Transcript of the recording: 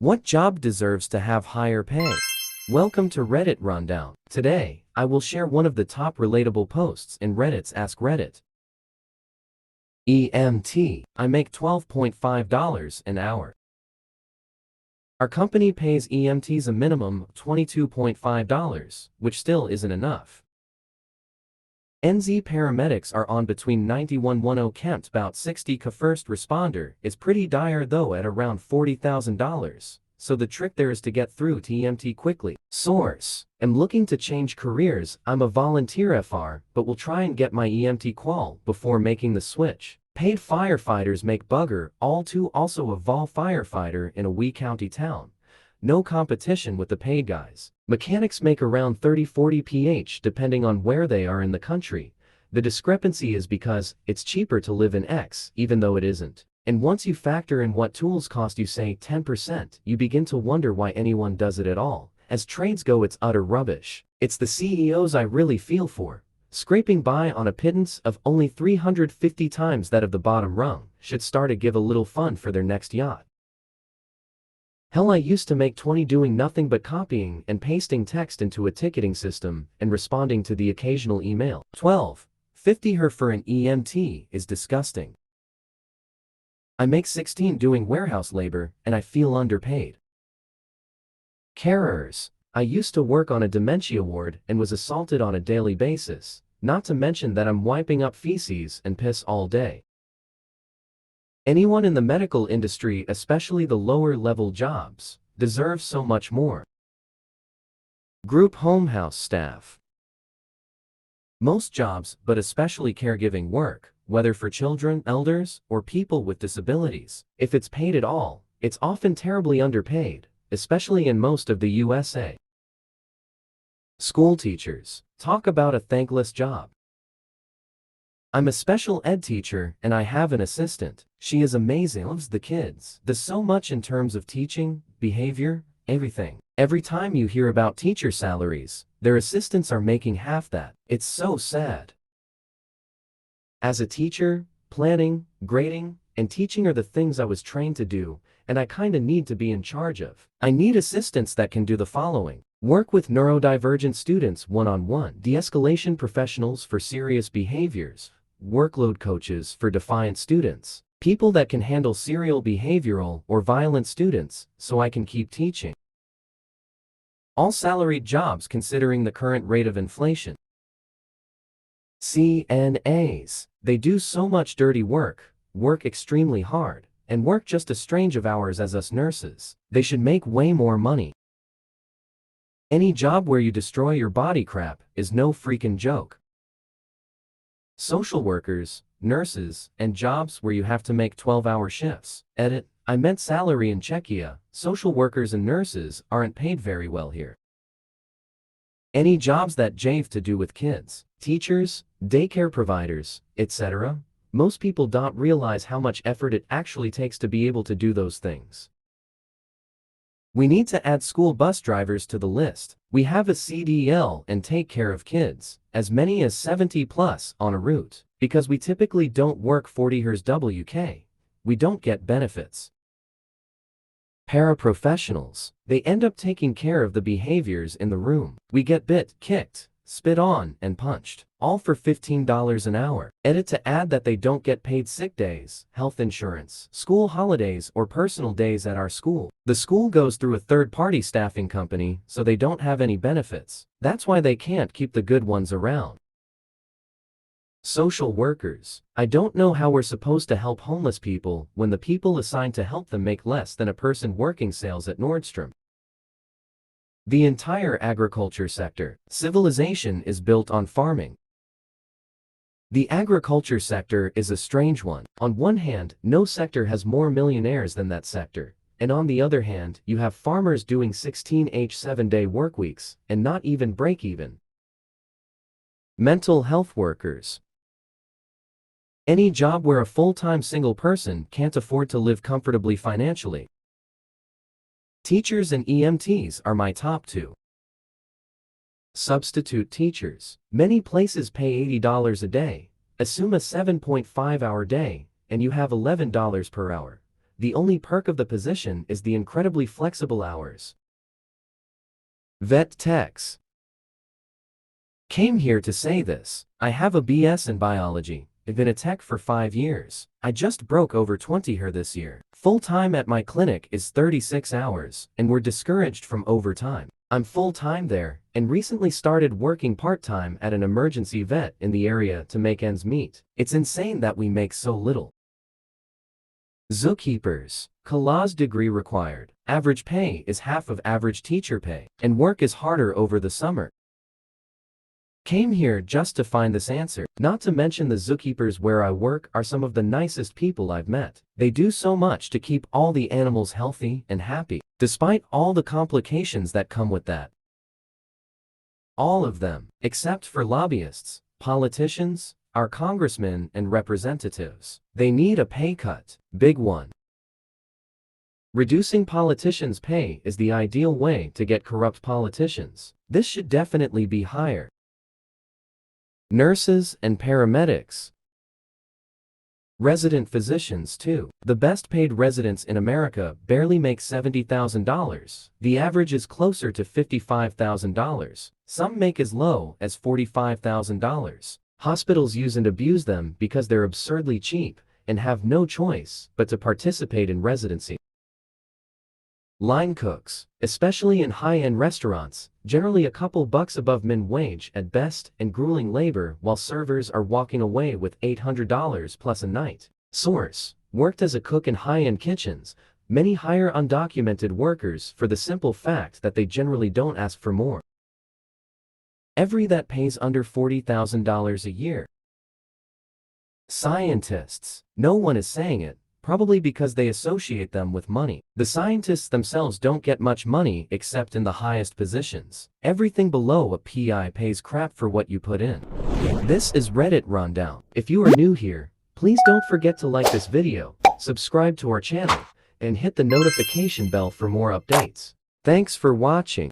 What job deserves to have higher pay? Welcome to Reddit Rundown. Today, I will share one of the top relatable posts in Reddit's Ask Reddit. EMT, I make $12.5 an hour. Our company pays EMTs a minimum of $22.5, which still isn't enough. NZ paramedics are on between 9110 Kent about 60k. First responder is pretty dire though at around $40,000, so the trick there is to get through to EMT quickly. Source: am looking to change careers. I'm a volunteer FR, but will try and get my EMT qual before making the switch. Paid firefighters make bugger all too. Also a vol firefighter in a wee county town. No competition with the paid guys. Mechanics make around 30-40 PH depending on where they are in the country. The discrepancy is because it's cheaper to live in X even though it isn't. And once you factor in what tools cost you say 10%, you begin to wonder why anyone does it at all. As trades go, it's utter rubbish. It's the CEOs I really feel for. Scraping by on a pittance of only 350 times that of the bottom rung should start to give a little fun for their next yacht. Hell, I used to make 20 doing nothing but copying and pasting text into a ticketing system and responding to the occasional email. 12.50 her for an EMT is disgusting. I make 16 doing warehouse labor and I feel underpaid. Carers, I used to work on a dementia ward and was assaulted on a daily basis, not to mention that I'm wiping up feces and piss all day. Anyone in the medical industry, especially the lower-level jobs, deserves so much more. Group home house staff. Most jobs, but especially caregiving work, whether for children, elders, or people with disabilities, if it's paid at all, it's often terribly underpaid, especially in most of the USA. School teachers. Talk about a thankless job. I'm a special ed teacher and I have an assistant. She is amazing, loves the kids. Does so much in terms of teaching, behavior, everything. Every time you hear about teacher salaries, their assistants are making half that. It's so sad. As a teacher, planning, grading, and teaching are the things I was trained to do, and I kinda need to be in charge of. I need assistants that can do the following. Work with neurodivergent students one-on-one, de-escalation professionals for serious behaviors, workload coaches for defiant students, people that can handle serial behavioral or violent students, so I can keep teaching. All salaried jobs considering the current rate of inflation. CNAs. They do so much dirty work, work extremely hard, and work just as strange of hours as us nurses. They should make way more money. Any job where you destroy your body crap is no freaking joke. Social workers, nurses, and jobs where you have to make 12-hour shifts. Edit, I meant salary in Czechia. Social workers and nurses aren't paid very well here. Any jobs that jave to do with kids, teachers, daycare providers, etc. Most people don't realize how much effort it actually takes to be able to do those things. We need to add school bus drivers to the list. We have a CDL and take care of kids, as many as 70 plus on a route, because we typically don't work 40 hours WK. We don't get benefits. Paraprofessionals. They end up taking care of the behaviors in the room. We get bit, kicked, spit on, and punched, all for $15 an hour. Edit, to add that they don't get paid sick days, health insurance, school holidays, or personal days at our school. The school goes through a third-party staffing company, so they don't have any benefits. That's why they can't keep the good ones around. Social workers. I don't know how we're supposed to help homeless people when the people assigned to help them make less than a person working sales at Nordstrom. The entire agriculture sector. Civilization is built on farming. The agriculture sector is a strange one. On one hand, no sector has more millionaires than that sector, and on the other hand, you have farmers doing 16H 7-day workweeks and not even break even. Mental health workers. Any job where a full-time single person can't afford to live comfortably financially. Teachers and EMTs are my top two. Substitute teachers. Many places pay $80 a day. Assume a 7.5-hour day, and you have $11 per hour. The only perk of the position is the incredibly flexible hours. Vet techs. Came here to say this. I have a BS in biology. I've been a tech for 5 years. I just broke over 20 here this year. Full-time at my clinic is 36 hours, and we're discouraged from overtime. I'm full-time there, and recently started working part-time at an emergency vet in the area to make ends meet. It's insane that we make so little. Zookeepers. Collage degree required. Average pay is half of average teacher pay, and work is harder over the summer. Came here just to find this answer. Not to mention the zookeepers where I work are some of the nicest people I've met. They do so much to keep all the animals healthy and happy, despite all the complications that come with that. All of them, except for lobbyists, politicians, our congressmen and representatives. They need a pay cut, big one. Reducing politicians' pay is the ideal way to get corrupt politicians. This should definitely be higher. Nurses and paramedics. Resident physicians too. The best paid residents in America barely make $70,000. The average is closer to $55,000. Some make as low as $45,000. Hospitals use and abuse them because they're absurdly cheap and have no choice but to participate in residency. Line cooks, especially in high-end restaurants, generally a couple bucks above minimum wage at best, and grueling labor while servers are walking away with $800 plus a night. Source: worked as a cook in high-end kitchens. Many hire undocumented workers for the simple fact that they generally don't ask for more. Every that pays under $40,000 a year. Scientists. No one is saying it. Probably because they associate them with money. The scientists themselves don't get much money except in the highest positions. Everything below a PI pays crap for what you put in. This is Reddit Rundown. If you are new here, please don't forget to like this video, subscribe to our channel, and hit the notification bell for more updates. Thanks for watching.